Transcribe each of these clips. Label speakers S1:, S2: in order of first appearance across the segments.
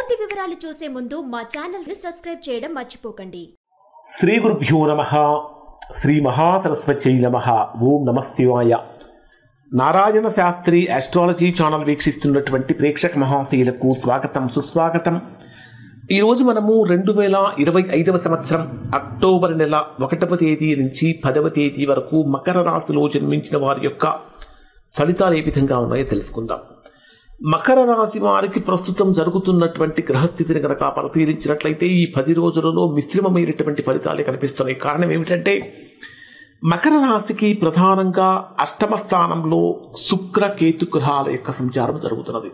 S1: పూర్తి వివరాలు చూసే ముందు మా ఛానల్ ని సబ్స్క్రైబ్ చేయడం మర్చిపోకండి.
S2: శ్రీ గురుభ్యో నమః. శ్రీ మహాసరస్వత్యై నమః. ఓం నమః శివాయ. నారాయణ శాస్త్రి ఆస్ట్రాలజీ ఛానల్ వీక్షిస్తున్నటువంటి ప్రేక్షక మహాశీలకు స్వాగతం, సుస్వాగతం. ఈరోజు మనము 2025 సంవత్సరం అక్టోబర్ నెల 1వ తేదీ నుంచి 10వ తేదీ వరకు మకర రాశిలో జన్మించిన వారి యొక్క ఫలితాలు ఏ విధంగా ఉన్నాయో తెలుసుకుందాం. మకర రాశి వారికి ప్రస్తుతం జరుగుతున్నటువంటి గ్రహస్థితిని కనుక పరిశీలించినట్లయితే ఈ 10 రోజులలో మిశ్రమమైనటువంటి ఫలితాలే కనిపిస్తున్నాయి. కారణం ఏమిటంటే మకర రాశికి ప్రధానంగా అష్టమ స్థానంలో శుక్ర కేతు గ్రహాల యొక్క సంచారం జరుగుతున్నది.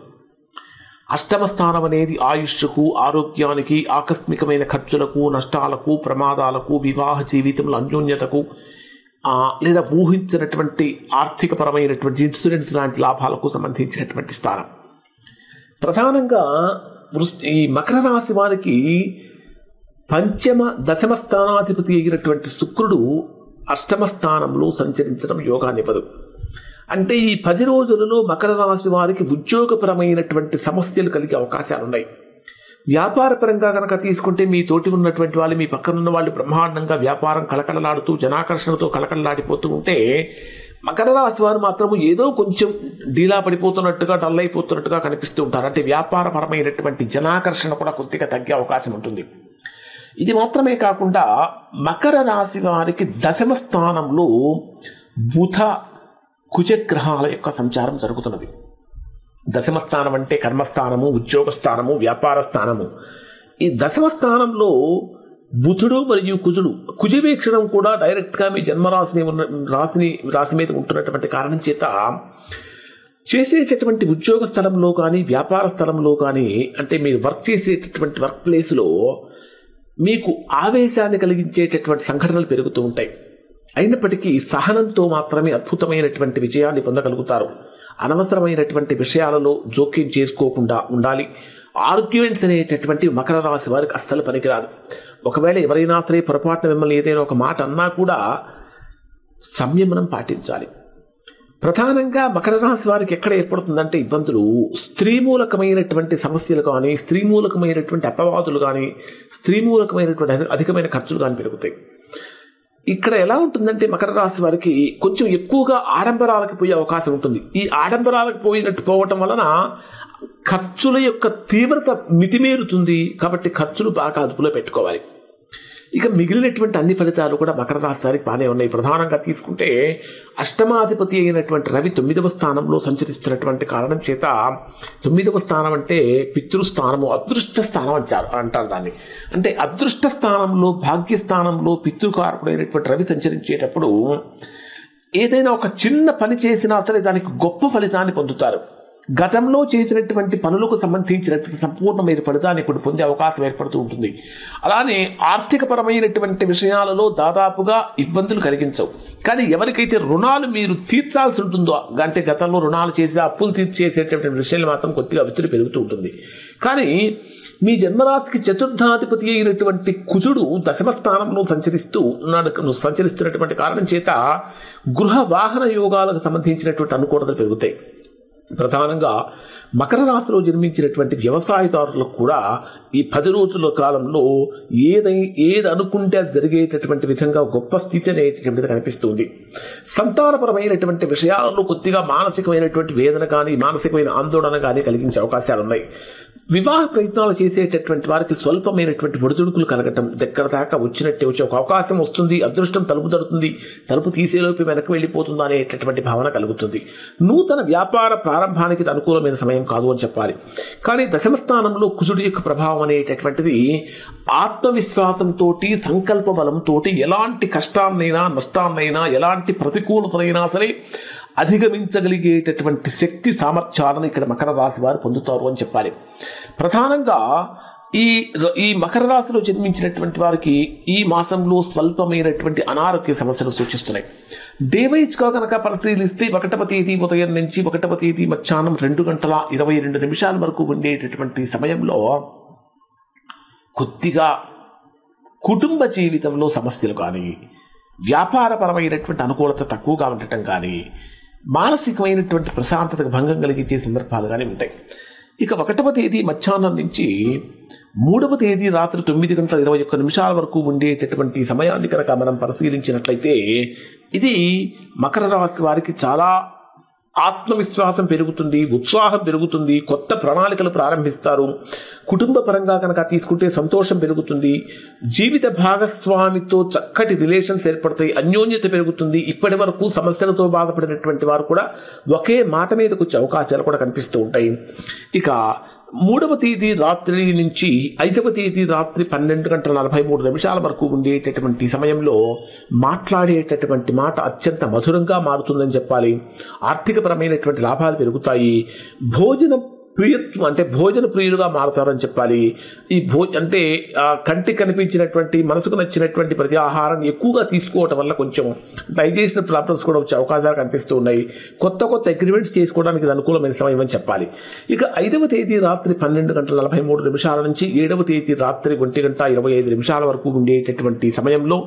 S2: అష్టమ స్థానం అనేది ఆయుష్కు, ఆరోగ్యానికి, ఆకస్మికమైన ఖర్చులకు, నష్టాలకు, ప్రమాదాలకు, వివాహ జీవితంలో అన్యోన్యతకు లేదా ఊహించినటువంటి ఆర్థికపరమైనటువంటి ఇన్సూరెన్స్ లాంటి లాభాలకు సంబంధించినటువంటి స్థానం. ప్రధానంగా ఈ మకర రాశి వారికి దశమ స్థానాధిపతి అయినటువంటి శుక్రుడు అష్టమ స్థానంలో సంచరించడం యోగాన్నివ్వదు. అంటే ఈ 10 రోజులలో మకర రాశి వారికి ఉద్యోగపరమైనటువంటి సమస్యలు కలిగే అవకాశాలు ఉన్నాయి. వ్యాపారపరంగా కనుక తీసుకుంటే మీ తోటి ఉన్నటువంటి వాళ్ళు, మీ పక్కనున్న వాళ్ళు బ్రహ్మాండంగా వ్యాపారం కళకళలాడుతూ జనాకర్షణతో కళకళలాడిపోతూ ఉంటే మకర రాశి వారు మాత్రము ఏదో కొంచెం డీలా పడిపోతున్నట్టుగా, డల్ అయిపోతున్నట్టుగా కనిపిస్తూ ఉంటారు. అంటే వ్యాపారపరమైనటువంటి జనాకర్షణ కూడా కొద్దిగా తగ్గే అవకాశం ఉంటుంది. ఇది మాత్రమే కాకుండా మకర రాశి వారికి దశమ స్థానంలో బుధ కుజగ్రహాల యొక్క సంచారం జరుగుతున్నది. దశమ స్థానం అంటే కర్మస్థానము, ఉద్యోగ స్థానము, వ్యాపార స్థానము. ఈ దశమ స్థానంలో బుధుడు మరియు కుజుడు, కుజవీక్షణం కూడా డైరెక్ట్గా మీ రాశి మీద ఉంటున్నటువంటి కారణం చేత చేసేటటువంటి ఉద్యోగ స్థలంలో కానీ, వ్యాపార స్థలంలో కానీ, అంటే మీరు వర్క్ చేసేటటువంటి వర్క్ ప్లేస్లో మీకు ఆవేశాన్ని కలిగించేటటువంటి సంఘటనలు పెరుగుతూ ఉంటాయి. అయినప్పటికీ సహనంతో మాత్రమే అద్భుతమైనటువంటి విజయాన్ని పొందగలుగుతారు. అనవసరమైనటువంటి విషయాలలో జోక్యం చేసుకోకుండా ఉండాలి. ఆర్గ్యుమెంట్స్ అనేటటువంటి మకర రాశి వారికి అస్సలు పనికిరాదు. ఒకవేళ ఎవరైనా సరే పొరపాటున మిమ్మల్ని ఏదైనా ఒక మాట అన్నా కూడా సంయమనం పాటించాలి. ప్రధానంగా మకర రాశి వారికి ఎక్కడ ఏర్పడుతుందంటే ఇబ్బందులు, స్త్రీ మూలకమైనటువంటి సమస్యలు కానీ, స్త్రీ మూలకమైనటువంటి అపవాదులు కానీ, స్త్రీ మూలకమైనటువంటి అధికమైన ఖర్చులు కానీ పెరుగుతాయి. ఇక్కడ ఎలా ఉంటుందంటే మకర రాశి వారికి కొంచెం ఎక్కువగా ఆడంబరాలకు పోయే అవకాశం ఉంటుంది. ఈ ఆడంబరాలకు పోవటం వలన ఖర్చుల యొక్క తీవ్రత మితిమీరుతుంది. కాబట్టి ఖర్చులు బాగా అదుపులో పెట్టుకోవాలి. ఇక మిగిలినటువంటి అన్ని ఫలితాలు కూడా మకర రాశి వారికి బాగానే ఉన్నాయి. ప్రధానంగా తీసుకుంటే అష్టమాధిపతి అయినటువంటి రవి 9వ స్థానంలో సంచరిస్తున్నటువంటి కారణం చేత, 9వ స్థానం అంటే పితృస్థానము, అదృష్ట స్థానం అంటారు దాన్ని. అంటే అదృష్ట స్థానంలో, భాగ్యస్థానంలో పితృకారకుడైనటువంటి రవి సంచరించేటప్పుడు ఏదైనా ఒక చిన్న పని చేసినా సరే దానికి గొప్ప ఫలితాన్ని పొందుతారు. గతంలో చేసినటువంటి పనులకు సంబంధించినటువంటి సంపూర్ణమైన ఫలితాన్ని ఇప్పుడు పొందే అవకాశం ఏర్పడుతూ ఉంటుంది. అలానే ఆర్థికపరమైనటువంటి విషయాలలో దాదాపుగా ఇబ్బందులు కలిగించవు. కానీ ఎవరికైతే రుణాలు మీరు తీర్చాల్సి ఉంటుందో, అంటే గతంలో రుణాలు చేసి అప్పులు తీర్చేసేటటువంటి విషయాలు మాత్రం కొద్దిగా ఒత్తిడి పెరుగుతూ ఉంటుంది. కానీ మీ జన్మరాశికి చతుర్థాధిపతి అయినటువంటి కుజుడు దశమ స్థానంలో సంచరిస్తున్నటువంటి కారణం చేత గృహ వాహన యోగాలకు సంబంధించినటువంటి అనుకూలతలు పెరుగుతాయి. ప్రధానంగా మకర రాశిలో జన్మించినటువంటి వ్యవసాయదారులకు కూడా ఈ 10 రోజుల కాలంలో ఏది అనుకుంటే అది జరిగేటటువంటి విధంగా గొప్ప స్థితి అనేటటువంటిది కనిపిస్తుంది. సంతానపరమైనటువంటి విషయాలలో కొద్దిగా మానసికమైనటువంటి వేదన కానీ, మానసికమైన ఆందోళన కానీ కలిగించే అవకాశాలు ఉన్నాయి. వివాహ ప్రయత్నాలు చేసేటటువంటి వారికి స్వల్పమైనటువంటి ఒడిదుడుకులు కలగటం, దగ్గర దాకా వచ్చే ఒక అవకాశం వస్తుంది, అదృష్టం తలుపు తడుతుంది, తలుపు తీసేలోపు వెనక్కి వెళ్ళిపోతుందా అనేటటువంటి భావన కలుగుతుంది. నూతన వ్యాపార ప్రారంభానికి ఇది అనుకూలమైన సమయం కాదు అని చెప్పాలి. కానీ దశమ స్థానంలో కుజుడి యొక్క ప్రభావం అనేటటువంటిది ఆత్మవిశ్వాసంతో, సంకల్ప బలంతో ఎలాంటి కష్టాన్నైనా, నష్టాన్నైనా, ఎలాంటి ప్రతికూలతలైనా సరే అధిగమించగలిగేటటువంటి శక్తి సామర్థ్యాలను ఇక్కడ మకర రాశి వారు పొందుతారు అని చెప్పాలి. ప్రధానంగా ఈ మకర రాశిలో జన్మించినటువంటి వారికి ఈ మాసంలో స్వల్పమైనటువంటి అనారోగ్య సమస్యలు సూచిస్తున్నాయి. డే వైజ్గా కనుక పరిశీలిస్తే 1వ తేదీ ఉదయం నుంచి 1వ తేదీ మధ్యాహ్నం 2:22 వరకు ఉండేటటువంటి సమయంలో కొద్దిగా కుటుంబ జీవితంలో సమస్యలు కానీ, వ్యాపారపరమైనటువంటి అనుకూలత తక్కువగా ఉండటం కానీ, మానసికమైనటువంటి ప్రశాంతతకు భంగం కలిగించే సందర్భాలు కానీ ఉంటాయి. ఇక 1వ తేదీ మధ్యాహ్నం నుంచి 3వ తేదీ రాత్రి 9:21 వరకు ఉండేటటువంటి సమయాన్ని కనుక మనం పరిశీలించినట్లయితే ఇది మకర రాశి వారికి చాలా ఆత్మవిశ్వాసం పెరుగుతుంది, ఉత్సాహం పెరుగుతుంది, కొత్త ప్రణాళికలు ప్రారంభిస్తారు. కుటుంబ పరంగా కనుక తీసుకుంటే సంతోషం పెరుగుతుంది, జీవిత భాగస్వామితో చక్కటి రిలేషన్స్ ఏర్పడతాయి, అన్యోన్యత పెరుగుతుంది. ఇప్పటి వరకు సమస్యలతో బాధపడినటువంటి వారు కూడా ఒకే మాట మీదకు వచ్చే అవకాశాలు కూడా కనిపిస్తూ ఉంటాయి. ఇక 3వ తేదీ రాత్రి నుంచి 5వ తేదీ రాత్రి 12:43 వరకు ఉండేటటువంటి సమయంలో మాట్లాడేటటువంటి మాట అత్యంత మధురంగా మారుతుందని చెప్పాలి. ఆర్థికపరమైనటువంటి లాభాలు పెరుగుతాయి. భోజన ప్రియులుగా మారుతారని చెప్పాలి. ఈ అంటే కంటికి కనిపించినటువంటి మనసుకు నచ్చినటువంటి ప్రతి ఆహారాన్ని ఎక్కువగా తీసుకోవటం వల్ల కొంచెం డైజెషన్ ప్రాబ్లమ్స్ కూడా వచ్చే అవకాశాలు కనిపిస్తూ ఉన్నాయి. కొత్త అగ్రిమెంట్స్ చేసుకోవడానికి ఇది అనుకూలమైన సమయం అని చెప్పాలి. ఇక 5వ తేదీ రాత్రి 12:43 నుంచి 7వ తేదీ రాత్రి 1:25 వరకు ఉండేటటువంటి సమయంలో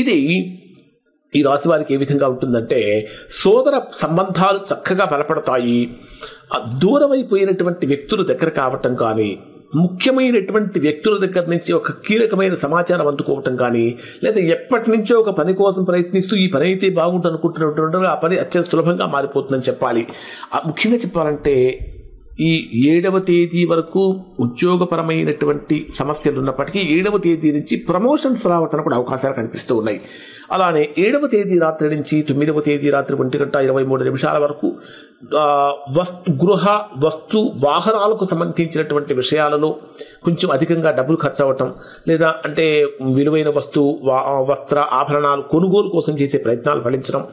S2: ఇది ఈ రాశి వారికి ఏ విధంగా ఉంటుందంటే సోదర సంబంధాలు చక్కగా బలపడతాయి. దూరమైపోయినటువంటి వ్యక్తుల దగ్గర కావటం కానీ, ముఖ్యమైనటువంటి వ్యక్తుల దగ్గర నుంచి ఒక కీలకమైన సమాచారం అందుకోవటం కానీ, లేదా ఎప్పటి నుంచో ఒక పని కోసం ప్రయత్నిస్తూ ఈ పని అయితే బాగుంటుంది అనుకుంటున్నటువంటి ఆ పని అత్యంత సులభంగా మారిపోతుందని చెప్పాలి. ముఖ్యంగా చెప్పాలంటే ఈ 7వ తేదీ వరకు ఉద్యోగపరమైనటువంటి సమస్యలు ఉన్నప్పటికీ 7వ తేదీ నుంచి ప్రమోషన్స్ రావడానికి కూడా అవకాశాలు కనిపిస్తూ ఉన్నాయి. అలానే 7వ తేదీ రాత్రి నుంచి 9వ తేదీ రాత్రి 1:23 వరకు గృహ వస్తు వాహనాలకు సంబంధించినటువంటి విషయాలలో కొంచెం అధికంగా డబ్బులు ఖర్చు అవ్వటం, లేదా అంటే విలువైన వస్త్ర ఆభరణాలు కొనుగోలు కోసం చేసే ప్రయత్నాలు ఫలించడం,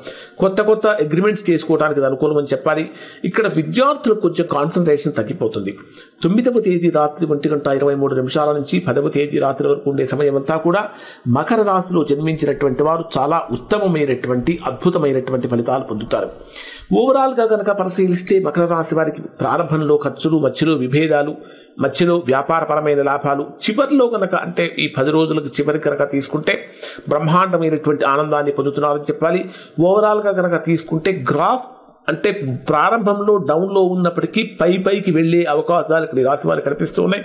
S2: కొత్త అగ్రిమెంట్స్ చేసుకోవడానికి అనుకూలమని చెప్పాలి. ఇక్కడ విద్యార్థులకు కొంచెం కాన్సన్ట్రేషన్ తగ్గిపోతుంది. 9వ తేదీ రాత్రి 1:23 నుంచి 10వ తేదీ రాత్రి వరకు ఉండే సమయం అంతా కూడా మకర రాశిలో జన్మించినటువంటి వారు చాలా ఉత్తమమైనటువంటి అద్భుతమైనటువంటి ఫలితాలు పొందుతారు. ఓవరాల్గా కనుక పరిశీలిస్తే మకర రాశి వారికి ప్రారంభంలో ఖర్చులు, మధ్యలో విభేదాలు, మధ్యలో వ్యాపారపరమైన లాభాలు, చివరిలో కనుక అంటే ఈ 10 రోజులకు చివరి కనుక తీసుకుంటే బ్రహ్మాండమైనటువంటి ఆనందాన్ని పొందుతున్నారని చెప్పాలి. ఓవరాల్గా కనుక తీసుకుంటే గ్రాఫ్ అంటే ప్రారంభంలో డౌన్లో ఉన్నప్పటికీ పైకి వెళ్ళే అవకాశాలు ఇక్కడ రాశి వారికి కనిపిస్తూ ఉన్నాయి.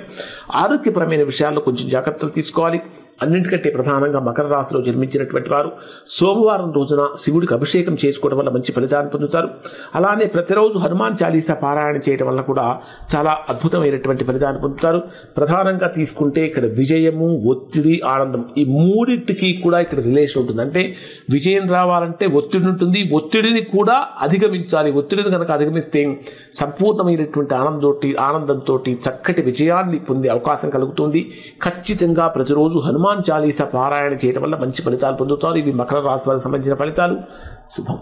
S2: ఆరోగ్యపరమైన విషయాల్లో కొంచెం జాగ్రత్తలు తీసుకోవాలి. అన్నింటికంటే ప్రధానంగా మకర రాశిలో జన్మించినటువంటి వారు సోమవారం రోజున శివుడికి అభిషేకం చేసుకోవడం వల్ల మంచి ఫలితాన్ని పొందుతారు. అలానే ప్రతిరోజు హనుమాన్ చాలీసా పారాయణ చేయడం వల్ల కూడా చాలా అద్భుతమైనటువంటి ఫలితాన్ని పొందుతారు. ప్రధానంగా తీసుకుంటే ఇక్కడ విజయము, ఒత్తిడి, ఆనందం ఈ మూడింటికి కూడా ఇక్కడ రిలేషన్ ఉంటుంది. అంటే విజయం రావాలంటే ఒత్తిడి ఉంటుంది, ఒత్తిడిని కూడా అధిగమించాలి. ఒత్తిడిని కనుక అధిగమిస్తే సంపూర్ణమైనటువంటి ఆనందంతో చక్కటి విజయాన్ని పొందే అవకాశం కలుగుతుంది. ఖచ్చితంగా ప్రతిరోజు హనుమాన్ చాలీసా పారాయణ చేయడం వల్ల మంచి ఫలితాలు పొందుతారు. ఇవి మకర రాశి వారికి సంబంధించిన ఫలితాలు. శుభం.